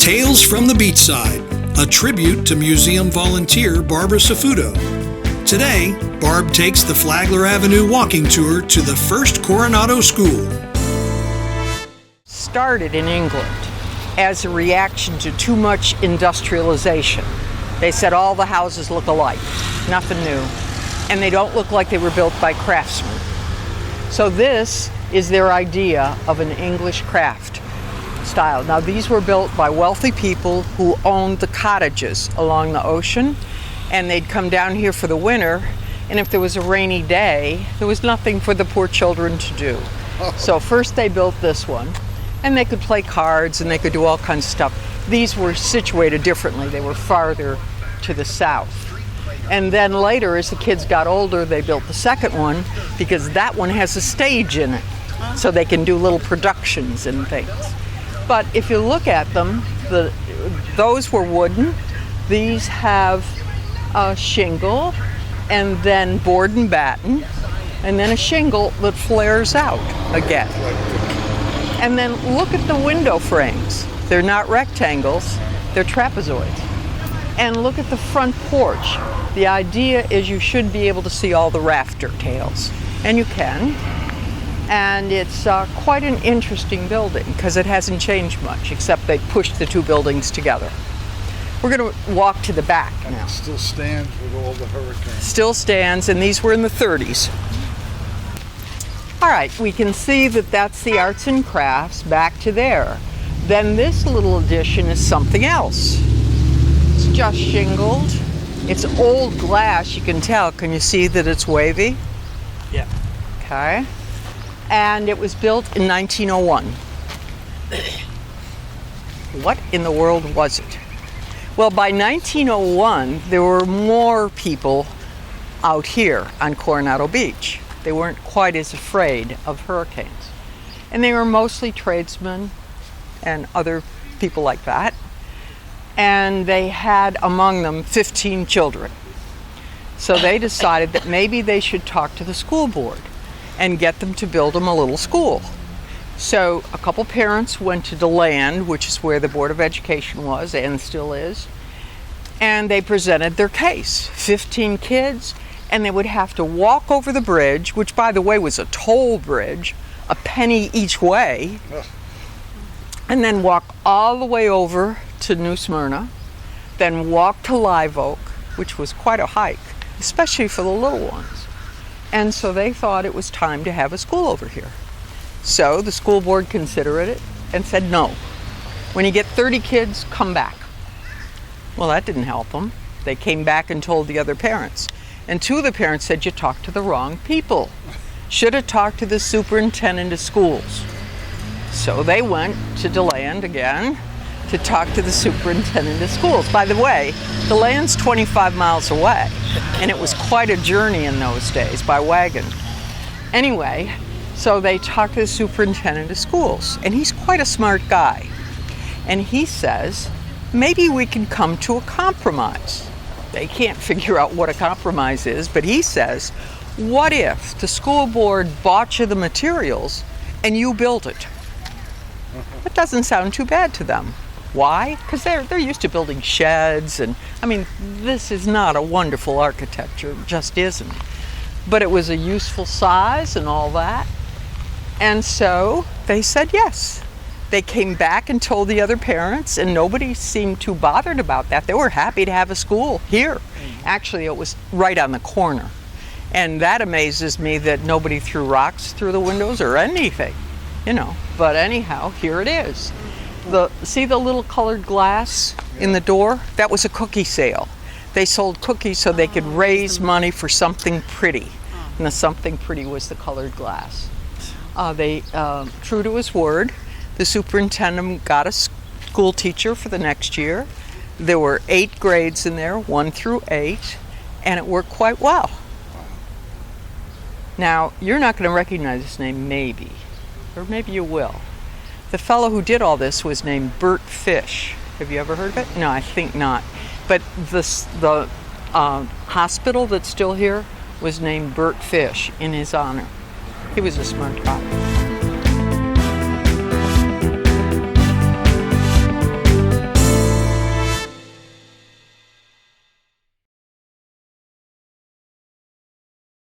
Tales from the Beachside, a tribute to museum volunteer Barbara Zafuto. Today, Barb takes the Flagler Avenue walking tour to the first Coronado school. Started in England as a reaction to too much industrialization. They said all the houses look alike, nothing new, and they don't look like they were built by craftsmen. So this is their idea of an English craft style. Now these were built by wealthy people who owned the cottages along the ocean, and they'd come down here for the winter, and if there was a rainy day, there was nothing for the poor children to do. So first they built this one, and they could play cards and they could do all kinds of stuff. These were situated differently. They were farther to the south. And then later, as the kids got older, they built the second one because that one has a stage in it, so they can do little productions and things. But if you look at them, those were wooden. These have a shingle, and then board and batten, and then a shingle that flares out again. And then look at the window frames. They're not rectangles, they're trapezoids. And look at the front porch. The idea is you should be able to see all the rafter tails, and you can. And it's quite an interesting building because it hasn't changed much, except they pushed the two buildings together. We're going to walk to the back now. It still stands with all the hurricanes. Still stands, and these were in the 30s. All right, we can see that that's the arts and crafts back to there. Then this little addition is something else. It's just shingled. It's old glass, you can tell. Can you see that it's wavy? Yeah. Okay. And it was built in 1901. What in the world was it? Well, by 1901, there were more people out here on Coronado Beach. They weren't quite as afraid of hurricanes. And they were mostly tradesmen and other people like that. And they had among them 15 children. So they decided that maybe they should talk to the school board and get them to build them a little school. So a couple parents went to DeLand, which is where the Board of Education was and still is, and they presented their case. 15 kids, and they would have to walk over the bridge, which by the way was a toll bridge, a penny each way, and then walk all the way over to New Smyrna, then walk to Live Oak, which was quite a hike, especially for the little ones. And so they thought it was time to have a school over here. So the school board considered it and said no. When you get 30 kids, come back. Well, that didn't help them. They came back and told the other parents. And two of the parents said, you talked to the wrong people. Should have talked to the superintendent of schools. So they went to DeLand again to talk to the superintendent of schools. By the way, DeLand's 25 miles away, and it was quite a journey in those days by wagon. Anyway, so they talked to the superintendent of schools, and he's quite a smart guy. And he says, maybe we can come to a compromise. They can't figure out what a compromise is, but he says, what if the school board bought you the materials and you built it? That doesn't sound too bad to them. Why? Because they're used to building sheds, and I mean, this is not a wonderful architecture, it just isn't. But it was a useful size and all that. And so they said yes. They came back and told the other parents, and nobody seemed too bothered about that. They were happy to have a school here. Actually, it was right on the corner. And that amazes me that nobody threw rocks through the windows or anything, you know. But anyhow, here it is. See the little colored glass in the door? That was a cookie sale. They sold cookies so they could raise money for something pretty. And the something pretty was the colored glass. True to his word, the superintendent got a school teacher for the next year. There were 8 grades in there, 1 through 8, and it worked quite well. Now, you're not going to recognize this name, maybe, or maybe you will. The fellow who did all this was named Bert Fish. Have you ever heard of it? No, I think not. But the hospital that's still here was named Bert Fish in his honor. He was a smart guy.